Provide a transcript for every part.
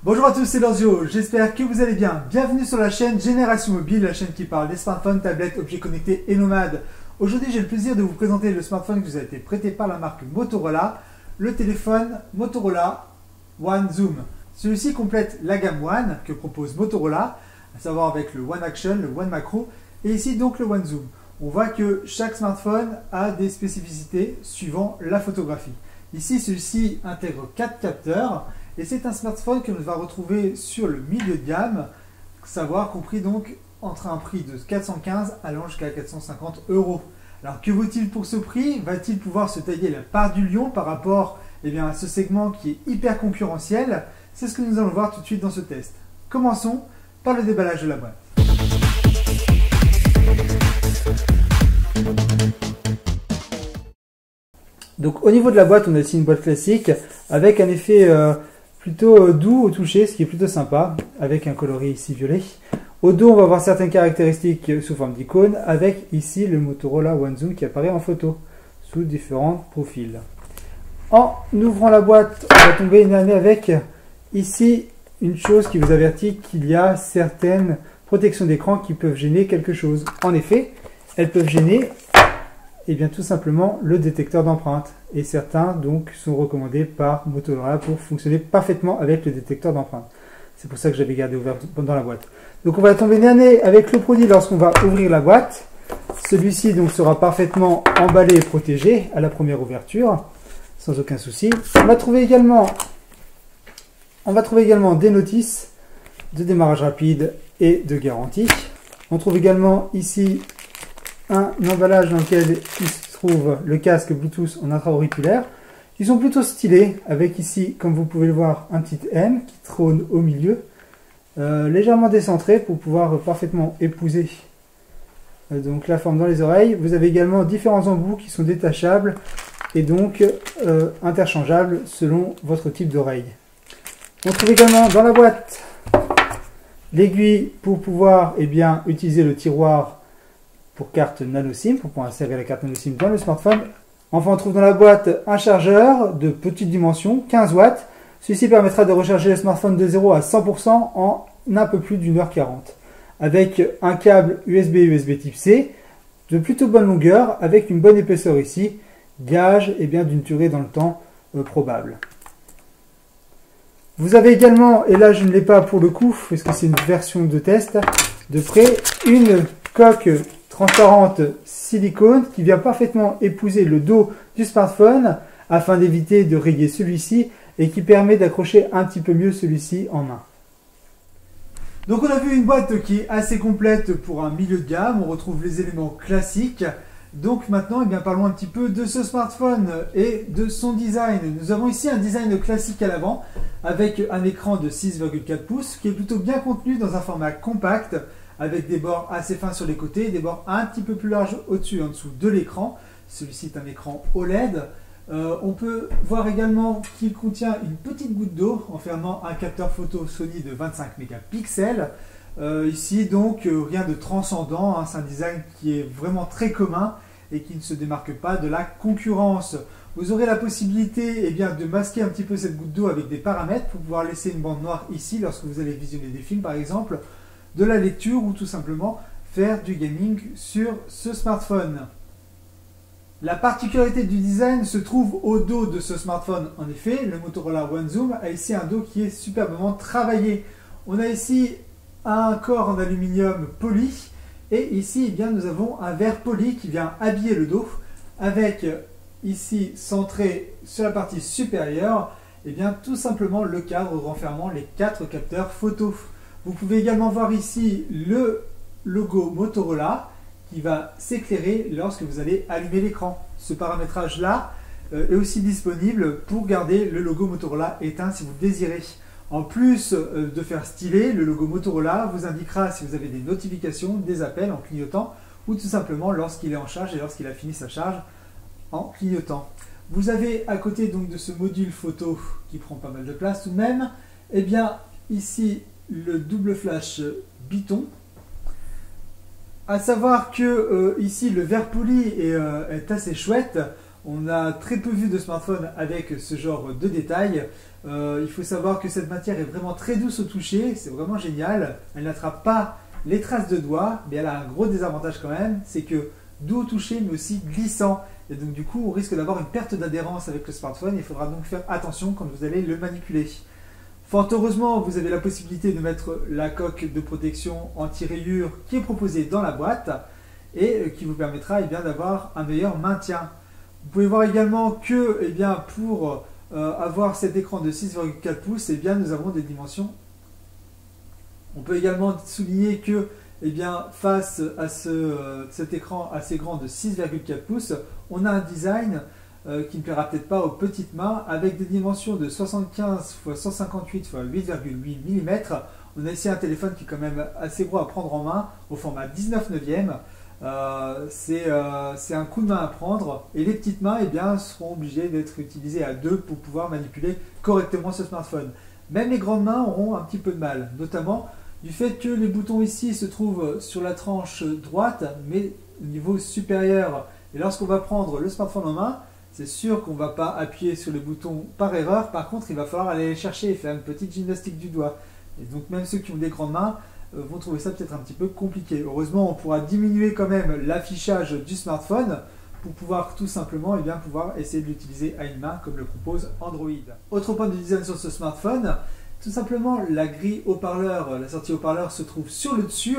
Bonjour à tous, c'est Lorzio, j'espère que vous allez bien. Bienvenue sur la chaîne Génération Mobile, la chaîne qui parle des smartphones, tablettes, objets connectés et nomades. Aujourd'hui, j'ai le plaisir de vous présenter le smartphone qui vous a été prêté par la marque Motorola, le téléphone Motorola One Zoom. Celui-ci complète la gamme One que propose Motorola, à savoir avec le One Action, le One Macro et ici donc le One Zoom. On voit que chaque smartphone a des spécificités suivant la photographie. Ici, celui-ci intègre 4 capteurs. Et c'est un smartphone que l'on va retrouver sur le milieu de gamme, savoir compris donc entre un prix de 415 allant jusqu'à 450 €. Alors que vaut-il pour ce prix? Va-t-il pouvoir se tailler la part du lion par rapport à ce segment qui est hyper concurrentiel? C'est ce que nous allons voir tout de suite dans ce test. Commençons par le déballage de la boîte. Donc au niveau de la boîte, on a ici une boîte classique avec un effet plutôt doux au toucher, ce qui est plutôt sympa, avec un coloris ici violet. Au dos, on va voir certaines caractéristiques sous forme d'icône, avec ici le Motorola One Zoom qui apparaît en photo, sous différents profils. En ouvrant la boîte, on va tomber avec ici une chose qui vous avertit qu'il y a certaines protections d'écran qui peuvent gêner quelque chose. En effet, elles peuvent gêner tout simplement le détecteur d'empreintes. Et certains donc sont recommandés par Motorola pour fonctionner parfaitement avec le détecteur d'empreintes. C'est pour ça que j'avais gardé ouvert dans la boîte. Donc on va tomber nez à nez avec le produit lorsqu'on va ouvrir la boîte. Celui-ci donc sera parfaitement emballé et protégé à la première ouverture, sans aucun souci. On va trouver également des notices de démarrage rapide et de garantie. On trouve également ici un emballage dans lequel il se trouve le casque Bluetooth en intra-auriculaire. Ils sont plutôt stylés, avec ici, comme vous pouvez le voir, un petit M qui trône au milieu, légèrement décentré pour pouvoir parfaitement épouser donc la forme dans les oreilles. Vous avez également différents embouts qui sont détachables et donc interchangeables selon votre type d'oreille. On trouve également dans la boîte l'aiguille pour pouvoir utiliser le tiroir pour carte nano SIM, pour pouvoir insérer la carte nano SIM dans le smartphone. Enfin, on trouve dans la boîte un chargeur de petite dimension, 15 watts. Celui-ci permettra de recharger le smartphone de 0 à 100% en un peu plus d'1h40. Avec un câble USB type C de plutôt bonne longueur, avec une bonne épaisseur ici, gage d'une durée dans le temps probable. Vous avez également, et là je ne l'ai pas pour le coup, parce que c'est une version de test, de près, une coque transparente silicone qui vient parfaitement épouser le dos du smartphone afin d'éviter de rayer celui-ci et qui permet d'accrocher un petit peu mieux celui-ci en main. Donc on a vu une boîte qui est assez complète pour un milieu de gamme, on retrouve les éléments classiques. Donc maintenant parlons un petit peu de ce smartphone et de son design. Nous avons ici un design classique à l'avant avec un écran de 6,4 pouces qui est plutôt bien contenu dans un format compact, avec des bords assez fins sur les côtés, des bords un petit peu plus larges au-dessus et en dessous de l'écran. Celui-ci est un écran OLED. On peut voir également qu'il contient une petite goutte d'eau enfermant un capteur photo Sony de 25 mégapixels. Ici donc rien de transcendant, c'est un design qui est vraiment très commun et qui ne se démarque pas de la concurrence. Vous aurez la possibilité de masquer un petit peu cette goutte d'eau avec des paramètres pour pouvoir laisser une bande noire ici lorsque vous allez visionner des films par exemple, de la lecture ou tout simplement faire du gaming sur ce smartphone. La particularité du design se trouve au dos de ce smartphone. En effet, le Motorola One Zoom a ici un dos qui est superbement travaillé. On a ici un corps en aluminium poli et ici nous avons un verre poli qui vient habiller le dos avec ici centré sur la partie supérieure tout simplement le cadre renfermant les 4 capteurs photo. Vous pouvez également voir ici le logo Motorola qui va s'éclairer lorsque vous allez allumer l'écran. Ce paramétrage-là est aussi disponible pour garder le logo Motorola éteint si vous le désirez. En plus de faire stylé, le logo Motorola vous indiquera si vous avez des notifications, des appels en clignotant ou tout simplement lorsqu'il est en charge et lorsqu'il a fini sa charge en clignotant. Vous avez à côté donc de ce module photo qui prend pas mal de place tout de même, ici le double flash Biton. À savoir que ici le verre poli est assez chouette. On a très peu vu de smartphones avec ce genre de détails. Il faut savoir que cette matière est vraiment très douce au toucher, c'est vraiment génial. Elle n'attrape pas les traces de doigts, mais elle a un gros désavantage quand même, c'est que doux au toucher mais aussi glissant. Et donc du coup on risque d'avoir une perte d'adhérence avec le smartphone, il faudra donc faire attention quand vous allez le manipuler. Fort heureusement, vous avez la possibilité de mettre la coque de protection anti-rayures qui est proposée dans la boîte et qui vous permettra d'avoir un meilleur maintien. Vous pouvez voir également que pour avoir cet écran de 6,4 pouces, nous avons des dimensions. On peut également souligner que face à cet écran assez grand de 6,4 pouces, on a un design qui ne plaira peut-être pas aux petites mains, avec des dimensions de 75 x 158 x 8,8 mm. On a ici un téléphone qui est quand même assez gros à prendre en main, au format 19/9. C'est un coup de main à prendre, et les petites mains seront obligées d'être utilisées à deux pour pouvoir manipuler correctement ce smartphone. Même les grandes mains auront un petit peu de mal, notamment du fait que les boutons ici se trouvent sur la tranche droite, mais au niveau supérieur. Et lorsqu'on va prendre le smartphone en main, c'est sûr qu'on ne va pas appuyer sur le bouton par erreur. Par contre, il va falloir aller les chercher et faire une petite gymnastique du doigt. Et donc même ceux qui ont des grandes mains vont trouver ça peut-être un petit peu compliqué. Heureusement, on pourra diminuer quand même l'affichage du smartphone pour pouvoir tout simplement pouvoir essayer de l'utiliser à une main comme le propose Android. Autre point de design sur ce smartphone, tout simplement la grille haut-parleur, la sortie haut-parleur se trouve sur le dessus.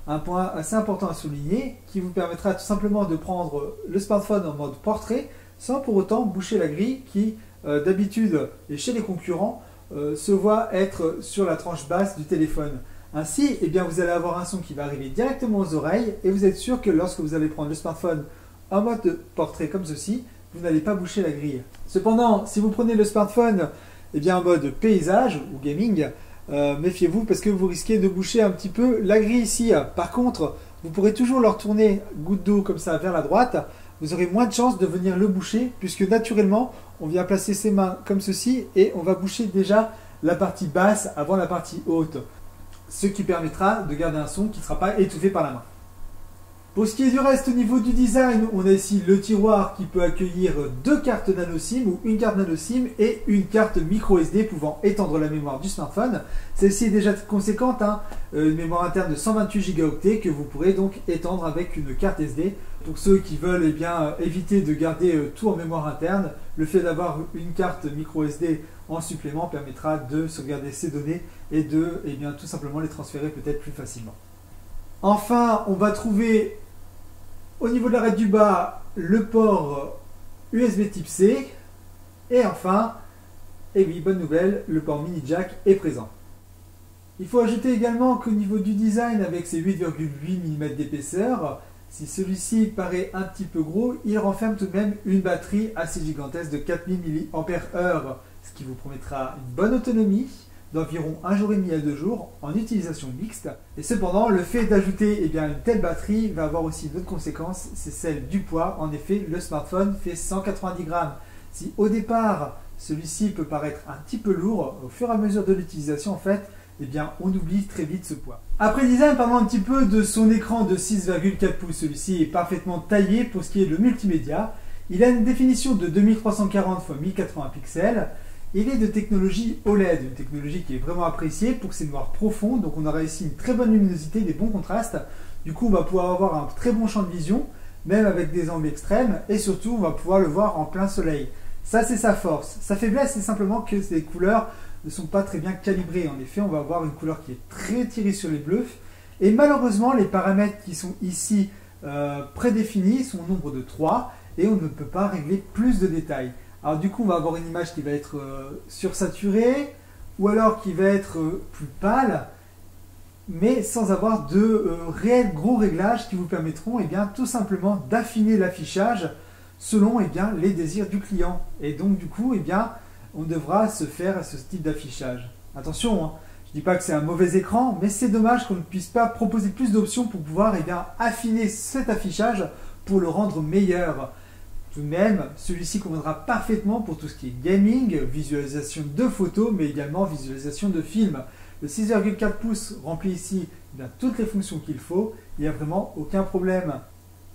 Un point assez important à souligner qui vous permettra tout simplement de prendre le smartphone en mode portrait sans pour autant boucher la grille qui d'habitude et chez les concurrents se voit être sur la tranche basse du téléphone. Ainsi, vous allez avoir un son qui va arriver directement aux oreilles et vous êtes sûr que lorsque vous allez prendre le smartphone en mode portrait comme ceci, vous n'allez pas boucher la grille. Cependant, si vous prenez le smartphone en mode paysage ou gaming, méfiez-vous parce que vous risquez de boucher un petit peu la grille ici. Par contre, vous pourrez toujours le retourner goutte d'eau comme ça vers la droite. Vous aurez moins de chances de venir le boucher puisque naturellement, on vient placer ses mains comme ceci et on va boucher déjà la partie basse avant la partie haute. Ce qui permettra de garder un son qui ne sera pas étouffé par la main. Pour ce qui est du reste, au niveau du design, on a ici le tiroir qui peut accueillir deux cartes nano SIM ou une carte nano SIM et une carte micro SD pouvant étendre la mémoire du smartphone. Celle-ci est déjà conséquente, une mémoire interne de 128 Go que vous pourrez donc étendre avec une carte SD. Pour ceux qui veulent éviter de garder tout en mémoire interne, le fait d'avoir une carte micro SD en supplément permettra de sauvegarder ces données et de tout simplement les transférer peut-être plus facilement. Enfin, on va trouver au niveau de l'arête du bas le port USB type C et enfin, bonne nouvelle, le port mini jack est présent. Il faut ajouter également qu'au niveau du design, avec ses 8,8 mm d'épaisseur, si celui-ci paraît un petit peu gros, il renferme tout de même une batterie assez gigantesque de 4000 mAh, ce qui vous promettra une bonne autonomie d'environ 1 jour et demi à 2 jours en utilisation mixte. Et cependant, le fait d'ajouter une telle batterie va avoir aussi une autre conséquence, c'est celle du poids. En effet, le smartphone fait 190 grammes. Si au départ, celui-ci peut paraître un petit peu lourd, au fur et à mesure de l'utilisation, en fait, on oublie très vite ce poids. Après design, parlons un petit peu de son écran de 6,4 pouces. Celui-ci est parfaitement taillé pour ce qui est de multimédia. Il a une définition de 2340 x 1080 pixels. Il est de technologie OLED, une technologie qui est vraiment appréciée pour ses noirs profonds. Donc on aura ici une très bonne luminosité, des bons contrastes. Du coup, on va pouvoir avoir un très bon champ de vision, même avec des angles extrêmes. Et surtout, on va pouvoir le voir en plein soleil. Ça, c'est sa force. Sa faiblesse, c'est simplement que ces couleurs ne sont pas très bien calibrées. En effet, on va avoir une couleur qui est très tirée sur les bleus. Et malheureusement, les paramètres qui sont ici prédéfinis sont au nombre de 3 et on ne peut pas régler plus de détails. Alors du coup, on va avoir une image qui va être sursaturée ou alors qui va être plus pâle, mais sans avoir de réels gros réglages qui vous permettront tout simplement d'affiner l'affichage selon les désirs du client. Et donc du coup, on devra se faire ce type d'affichage. Attention, je ne dis pas que c'est un mauvais écran, mais c'est dommage qu'on ne puisse pas proposer plus d'options pour pouvoir affiner cet affichage pour le rendre meilleur. Tout de même, celui-ci conviendra parfaitement pour tout ce qui est gaming, visualisation de photos, mais également visualisation de films. Le 6,4 pouces remplit ici toutes les fonctions qu'il faut, il n'y a vraiment aucun problème.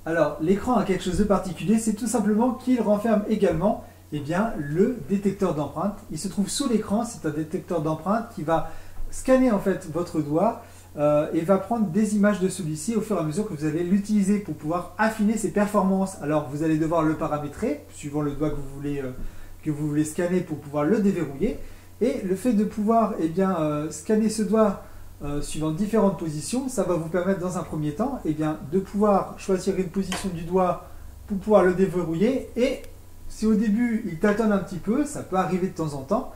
Alors, l'écran a quelque chose de particulier, c'est tout simplement qu'il renferme également eh bien, le détecteur d'empreinte. Il se trouve sous l'écran, c'est un détecteur d'empreinte qui va scanner en fait votre doigt et va prendre des images de celui-ci au fur et à mesure que vous allez l'utiliser pour pouvoir affiner ses performances. Alors vous allez devoir le paramétrer suivant le doigt que vous voulez scanner pour pouvoir le déverrouiller. Et le fait de pouvoir scanner ce doigt suivant différentes positions, ça va vous permettre dans un premier temps de pouvoir choisir une position du doigt pour pouvoir le déverrouiller. Et si au début il tâtonne un petit peu, ça peut arriver de temps en temps,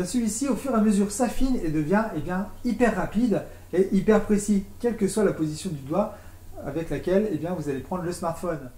celui-ci au fur et à mesure s'affine et devient hyper rapide et hyper précis, quelle que soit la position du doigt avec laquelle vous allez prendre le smartphone.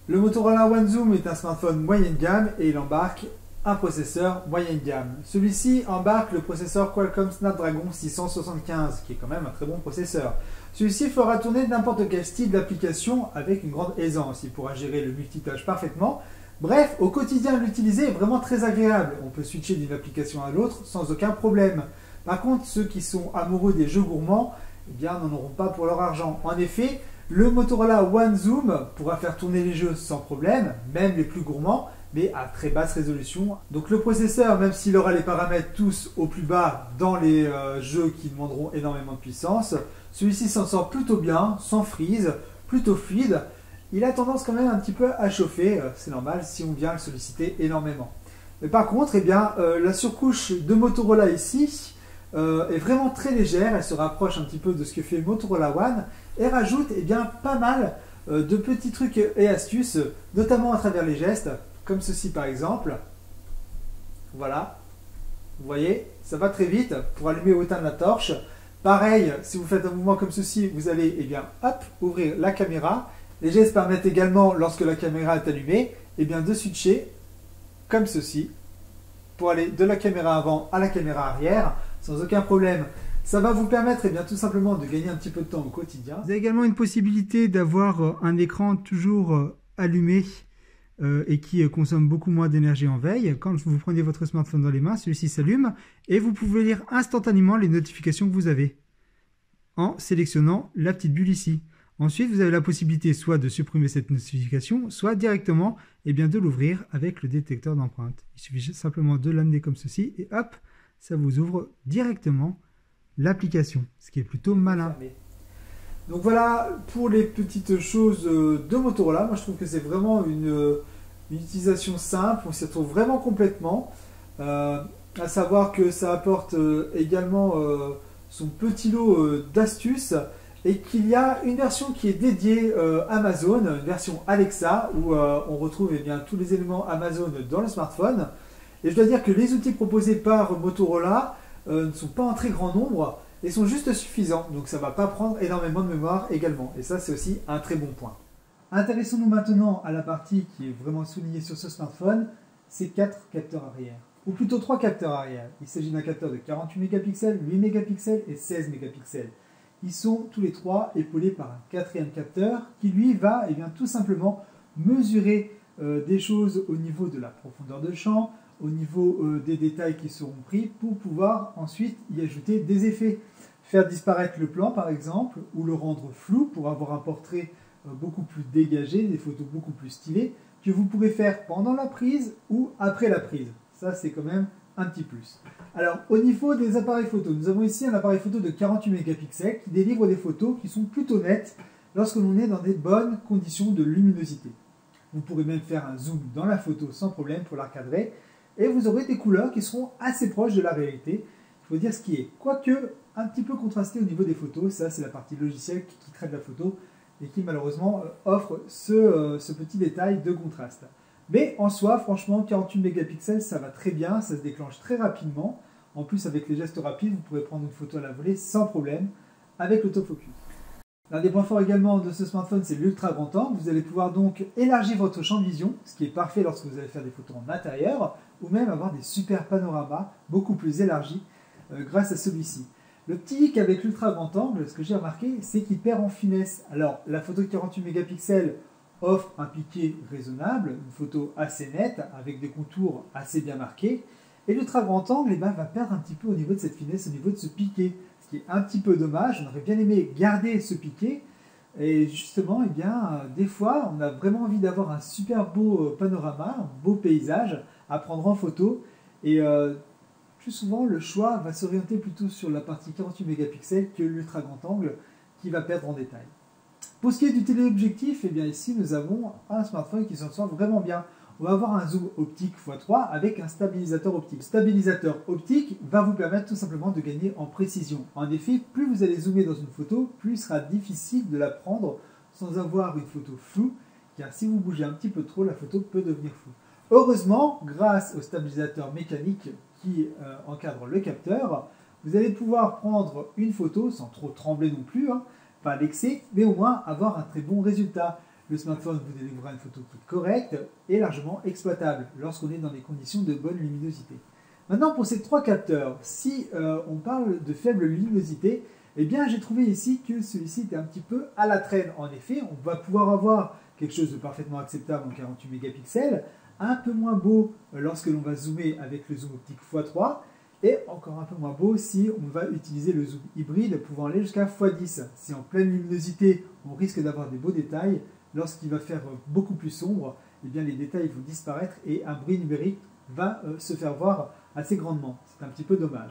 Le Motorola One Zoom est un smartphone moyenne gamme et il embarque un processeur moyenne gamme. Celui-ci embarque le processeur Qualcomm Snapdragon 675, qui est quand même un très bon processeur. Celui-ci fera tourner n'importe quel style d'application avec une grande aisance. Il pourra gérer le multitâche parfaitement. Bref, au quotidien, l'utiliser est vraiment très agréable. On peut switcher d'une application à l'autre sans aucun problème. Par contre, ceux qui sont amoureux des jeux gourmands, n'en auront pas pour leur argent. En effet, le Motorola One Zoom pourra faire tourner les jeux sans problème, même les plus gourmands, mais à très basse résolution. Donc le processeur, même s'il aura les paramètres tous au plus bas dans les jeux qui demanderont énormément de puissance, celui-ci s'en sort plutôt bien, sans freeze, plutôt fluide. Il a tendance quand même un petit peu à chauffer, c'est normal si on vient le solliciter énormément. Mais par contre, la surcouche de Motorola ici est vraiment très légère, elle se rapproche un petit peu de ce que fait Motorola One et rajoute pas mal de petits trucs et astuces, notamment à travers les gestes, comme ceci par exemple. Voilà, vous voyez, ça va très vite pour allumer ou éteindre la torche. Pareil, si vous faites un mouvement comme ceci, vous allez ouvrir la caméra. Les gestes permettent également, lorsque la caméra est allumée, de switcher comme ceci pour aller de la caméra avant à la caméra arrière sans aucun problème. Ça va vous permettre tout simplement de gagner un petit peu de temps au quotidien. Vous avez également une possibilité d'avoir un écran toujours allumé et qui consomme beaucoup moins d'énergie en veille. Quand vous prenez votre smartphone dans les mains, celui-ci s'allume et vous pouvez lire instantanément les notifications que vous avez en sélectionnant la petite bulle ici. Ensuite, vous avez la possibilité soit de supprimer cette notification, soit directement de l'ouvrir avec le détecteur d'empreinte. Il suffit simplement de l'amener comme ceci et hop, ça vous ouvre directement l'application, ce qui est plutôt malin. Donc voilà pour les petites choses de Motorola. Moi je trouve que c'est vraiment une utilisation simple, on s'y retrouve vraiment complètement. À savoir que ça apporte également son petit lot d'astuces et qu'il y a une version qui est dédiée Amazon, une version Alexa où on retrouve tous les éléments Amazon dans le smartphone. Et je dois dire que les outils proposés par Motorola ne sont pas en très grand nombre et sont juste suffisants. Donc ça ne va pas prendre énormément de mémoire également. Et ça, c'est aussi un très bon point. Intéressons-nous maintenant à la partie qui est vraiment soulignée sur ce smartphone, c'est 4 capteurs arrière. Ou plutôt 3 capteurs arrière. Il s'agit d'un capteur de 48 mégapixels, 8 mégapixels et 16 mégapixels. Ils sont tous les trois épaulés par un quatrième capteur qui lui va tout simplement mesurer des choses au niveau de la profondeur de champ, au niveau des détails qui seront pris pour pouvoir ensuite y ajouter des effets. Faire disparaître le plan par exemple, ou le rendre flou pour avoir un portrait beaucoup plus dégagé, des photos beaucoup plus stylées, que vous pourrez faire pendant la prise ou après la prise. Ça c'est quand même un petit plus. Alors au niveau des appareils photo, nous avons ici un appareil photo de 48 mégapixels qui délivre des photos qui sont plutôt nettes lorsque l'on est dans des bonnes conditions de luminosité. Vous pourrez même faire un zoom dans la photo sans problème pour la recadrer et vous aurez des couleurs qui seront assez proches de la réalité. Il faut dire ce qui est. Quoique un petit peu contrasté au niveau des photos, ça c'est la partie logicielle qui traite la photo et qui malheureusement offre ce petit détail de contraste. Mais en soi, franchement, 48 mégapixels, ça va très bien, ça se déclenche très rapidement. En plus, avec les gestes rapides, vous pourrez prendre une photo à la volée sans problème avec l'autofocus. L'un des points forts également de ce smartphone, c'est l'ultra grand angle. Vous allez pouvoir donc élargir votre champ de vision, ce qui est parfait lorsque vous allez faire des photos en intérieur, ou même avoir des super panoramas beaucoup plus élargis grâce à celui-ci. Le petit hic avec l'ultra grand angle, ce que j'ai remarqué, c'est qu'il perd en finesse. Alors, la photo de 48 mégapixels offre un piqué raisonnable, une photo assez nette, avec des contours assez bien marqués. Et l'ultra grand angle va perdre un petit peu au niveau de cette finesse, au niveau de ce piqué, ce qui est un petit peu dommage. On aurait bien aimé garder ce piqué Et justement, eh bien, des fois, on a vraiment envie d'avoir un super beau panorama, un beau paysage à prendre en photo. Et plus souvent, le choix va s'orienter plutôt sur la partie 48 mégapixels que l'ultra grand angle qui va perdre en détail. Pour ce qui est du téléobjectif, eh bien ici, nous avons un smartphone qui s'en sort vraiment bien. On va avoir un zoom optique x3 avec un stabilisateur optique. Le stabilisateur optique va vous permettre tout simplement de gagner en précision. En effet, plus vous allez zoomer dans une photo, plus il sera difficile de la prendre sans avoir une photo floue, car si vous bougez un petit peu trop, la photo peut devenir floue. Heureusement, grâce au stabilisateur mécanique qui encadre le capteur, vous allez pouvoir prendre une photo sans trop trembler non plus, pas l'excès, mais au moins avoir un très bon résultat. Le smartphone vous délivrera une photo qui est correcte et largement exploitable lorsqu'on est dans des conditions de bonne luminosité. Maintenant, pour ces trois capteurs, si on parle de faible luminosité, eh bien j'ai trouvé ici que celui-ci était un petit peu à la traîne. En effet, on va pouvoir avoir quelque chose de parfaitement acceptable en 48 mégapixels, un peu moins beau lorsque l'on va zoomer avec le zoom optique x3, et encore un peu moins beau si on va utiliser le zoom hybride pouvant aller jusqu'à x10. Si en pleine luminosité, on risque d'avoir des beaux détails. Lorsqu'il va faire beaucoup plus sombre, eh bien les détails vont disparaître et un bruit numérique va se faire voir assez grandement. C'est un petit peu dommage.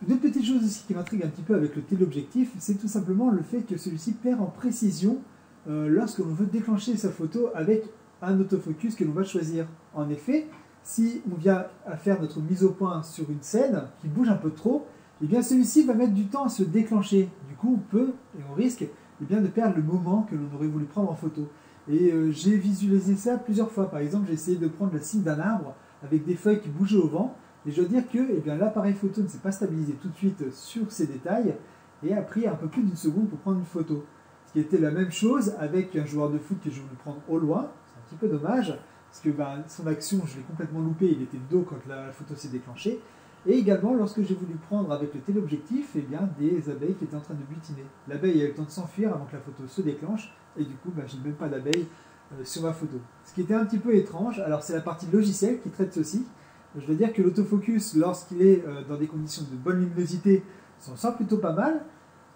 Une petite chose aussi qui m'intrigue un petit peu avec le téléobjectif, c'est tout simplement le fait que celui-ci perd en précision lorsque l'on veut déclencher sa photo avec un autofocus que l'on va choisir. En effet, si on vient à faire notre mise au point sur une scène qui bouge un peu trop, eh bien celui-ci va mettre du temps à se déclencher. Du coup, on peut et on risque bien de perdre le moment que l'on aurait voulu prendre en photo. Et j'ai visualisé ça plusieurs fois. Par exemple, j'ai essayé de prendre la cime d'un arbre avec des feuilles qui bougeaient au vent. Et je dois dire que l'appareil photo ne s'est pas stabilisé tout de suite sur ces détails et a pris un peu plus d'une seconde pour prendre une photo. Ce qui était la même chose avec un joueur de foot que je voulais prendre au loin. C'est un petit peu dommage parce que son action, je l'ai complètement loupé. Il était de dos quand la photo s'est déclenchée. Et également, lorsque j'ai voulu prendre avec le téléobjectif, des abeilles qui étaient en train de butiner. L'abeille a eu le temps de s'enfuir avant que la photo se déclenche, et du coup, j'ai même pas d'abeille sur ma photo. Ce qui était un petit peu étrange, alors c'est la partie logicielle qui traite ceci. Je dois dire que l'autofocus, lorsqu'il est dans des conditions de bonne luminosité, s'en sort plutôt pas mal,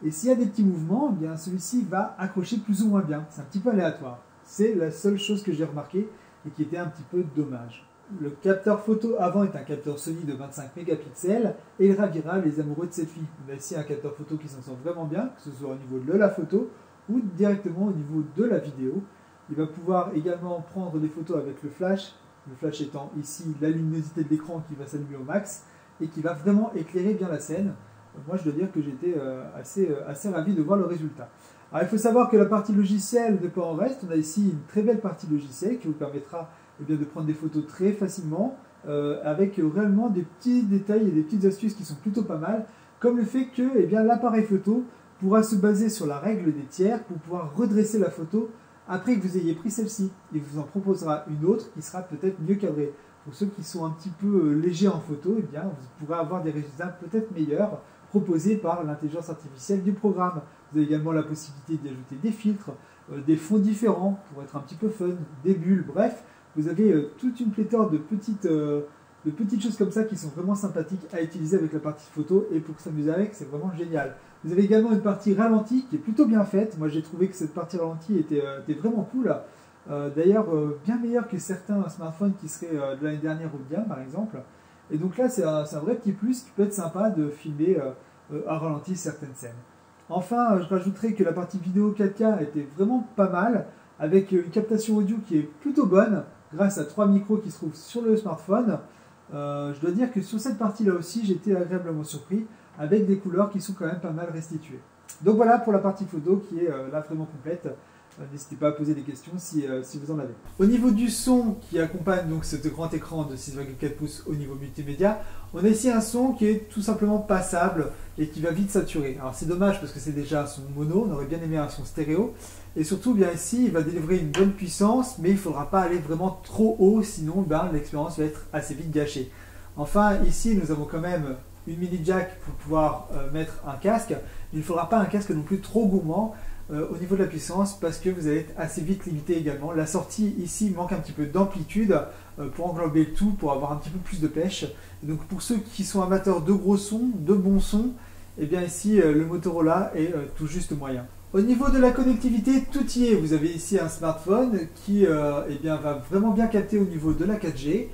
et s'il y a des petits mouvements, celui-ci va accrocher plus ou moins bien. C'est un petit peu aléatoire. C'est la seule chose que j'ai remarqué, et qui était un petit peu dommage. Le capteur photo avant est un capteur Sony de 25 mégapixels et il ravira les amoureux de cette fille. On a ici un capteur photo qui s'en sort vraiment bien, que ce soit au niveau de la photo ou directement au niveau de la vidéo. Il va pouvoir également prendre des photos avec le flash étant ici la luminosité de l'écran qui va s'allumer au max et qui va vraiment éclairer bien la scène. Moi je dois dire que j'étais assez ravi de voir le résultat. Alors il faut savoir que la partie logicielle ne pas en reste. On a ici une très belle partie logicielle qui vous permettra de prendre des photos très facilement avec réellement des petits détails et des petites astuces qui sont plutôt pas mal, comme le fait que l'appareil photo pourra se baser sur la règle des tiers pour pouvoir redresser la photo après que vous ayez pris celle-ci. Il vous en proposera une autre qui sera peut-être mieux cadrée. Pour ceux qui sont un petit peu légers en photo, vous pourrez avoir des résultats peut-être meilleurs proposés par l'intelligence artificielle du programme. Vous avez également la possibilité d'y ajouter des filtres, des fonds différents pour être un petit peu fun, des bulles, bref. Vous avez toute une pléthore de petites choses comme ça qui sont vraiment sympathiques à utiliser avec la partie photo et pour s'amuser avec, c'est vraiment génial. Vous avez également une partie ralentie qui est plutôt bien faite. Moi j'ai trouvé que cette partie ralentie était vraiment cool. D'ailleurs bien meilleure que certains smartphones qui seraient de l'année dernière ou bien par exemple. Et donc là c'est un vrai petit plus qui peut être sympa de filmer à ralenti certaines scènes. Enfin je rajouterai que la partie vidéo 4K était vraiment pas mal avec une captation audio qui est plutôt bonne grâce à 3 micros qui se trouvent sur le smartphone. Je dois dire que sur cette partie-là aussi, j'étais agréablement surpris avec des couleurs qui sont quand même pas mal restituées. Donc voilà pour la partie photo qui est là vraiment complète. N'hésitez pas à poser des questions si vous en avez. Au niveau du son qui accompagne donc ce grand écran de 6,4 pouces au niveau multimédia, on a ici un son qui est tout simplement passable et qui va vite saturer. Alors c'est dommage parce que c'est déjà un son mono, on aurait bien aimé un son stéréo. Et surtout, ici, il va délivrer une bonne puissance, mais il ne faudra pas aller vraiment trop haut, sinon l'expérience va être assez vite gâchée. Enfin, ici, nous avons quand même une mini jack pour pouvoir mettre un casque. Il ne faudra pas un casque non plus trop gourmand au niveau de la puissance, parce que vous allez être assez vite limité également. La sortie ici manque un petit peu d'amplitude pour englober le tout, pour avoir un petit peu plus de pêche. Et donc pour ceux qui sont amateurs de gros sons, de bons sons, ici, le Motorola est tout juste moyen. Au niveau de la connectivité, tout y est. Vous avez ici un smartphone qui eh bien, va vraiment bien capter au niveau de la 4G.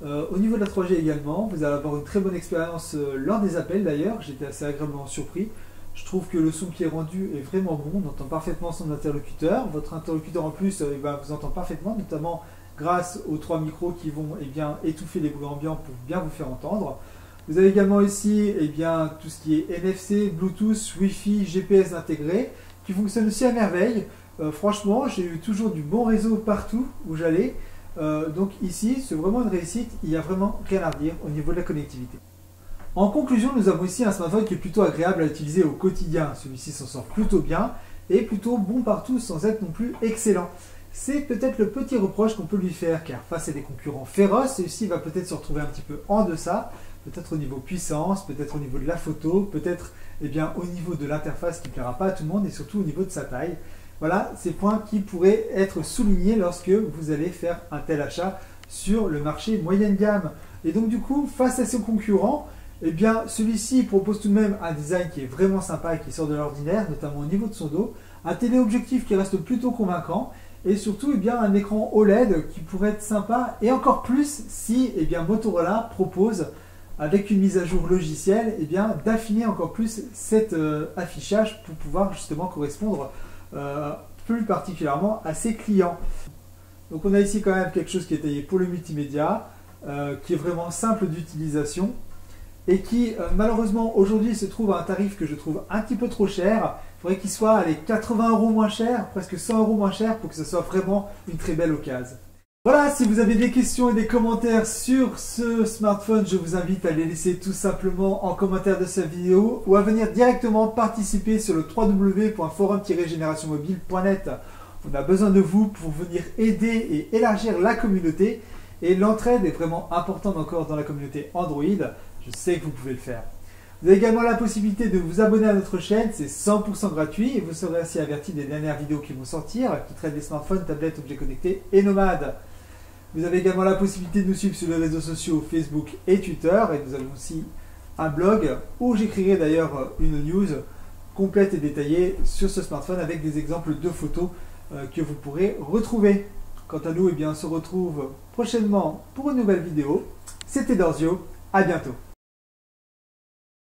Au niveau de la 3G également, vous allez avoir une très bonne expérience lors des appels d'ailleurs. J'étais assez agréablement surpris. Je trouve que le son qui est rendu est vraiment bon. On entend parfaitement son interlocuteur. Votre interlocuteur en plus vous entend parfaitement, notamment grâce aux 3 micros qui vont eh bien, étouffer les bruits ambiants pour bien vous faire entendre. Vous avez également ici eh bien, tout ce qui est NFC, Bluetooth, Wi-Fi, GPS intégré, qui fonctionne aussi à merveille. Franchement, j'ai eu toujours du bon réseau partout où j'allais. Donc ici, c'est vraiment une réussite, il n'y a vraiment rien à redire au niveau de la connectivité. En conclusion, nous avons ici un smartphone qui est plutôt agréable à utiliser au quotidien. Celui-ci s'en sort plutôt bien et plutôt bon partout sans être non plus excellent. C'est peut-être le petit reproche qu'on peut lui faire, car face à des concurrents féroces, celui-ci va peut-être se retrouver un petit peu en deçà, peut-être au niveau puissance, peut-être au niveau de la photo, peut-être eh bien, au niveau de l'interface qui ne plaira pas à tout le monde et surtout au niveau de sa taille. Voilà ces points qui pourraient être soulignés lorsque vous allez faire un tel achat sur le marché moyenne gamme. Et donc du coup, face à ses concurrents, eh bien celui-ci propose tout de même un design qui est vraiment sympa et qui sort de l'ordinaire, notamment au niveau de son dos, un téléobjectif qui reste plutôt convaincant et surtout eh bien, un écran OLED qui pourrait être sympa et encore plus si eh bien, Motorola propose avec une mise à jour logicielle eh bien, d'affiner encore plus cet affichage pour pouvoir justement correspondre plus particulièrement à ses clients. Donc on a ici quand même quelque chose qui est taillé pour le multimédia, qui est vraiment simple d'utilisation et qui malheureusement aujourd'hui se trouve à un tarif que je trouve un petit peu trop cher. Il faudrait qu'il soit allez, 80 € moins cher, presque 100 € moins cher pour que ce soit vraiment une très belle occasion. Voilà, si vous avez des questions et des commentaires sur ce smartphone, je vous invite à les laisser tout simplement en commentaire de cette vidéo ou à venir directement participer sur le www.forum-generationmobile.net. On a besoin de vous pour venir aider et élargir la communauté et l'entraide est vraiment importante encore dans la communauté Android. Je sais que vous pouvez le faire. Vous avez également la possibilité de vous abonner à notre chaîne, c'est 100% gratuit et vous serez ainsi averti des dernières vidéos qui vont sortir, qui traitent des smartphones, tablettes, objets connectés et nomades. Vous avez également la possibilité de nous suivre sur les réseaux sociaux Facebook et Twitter. Et nous avons aussi un blog où j'écrirai d'ailleurs une news complète et détaillée sur ce smartphone avec des exemples de photos que vous pourrez retrouver. Quant à nous, eh bien, on se retrouve prochainement pour une nouvelle vidéo. C'était Dorzio, à bientôt.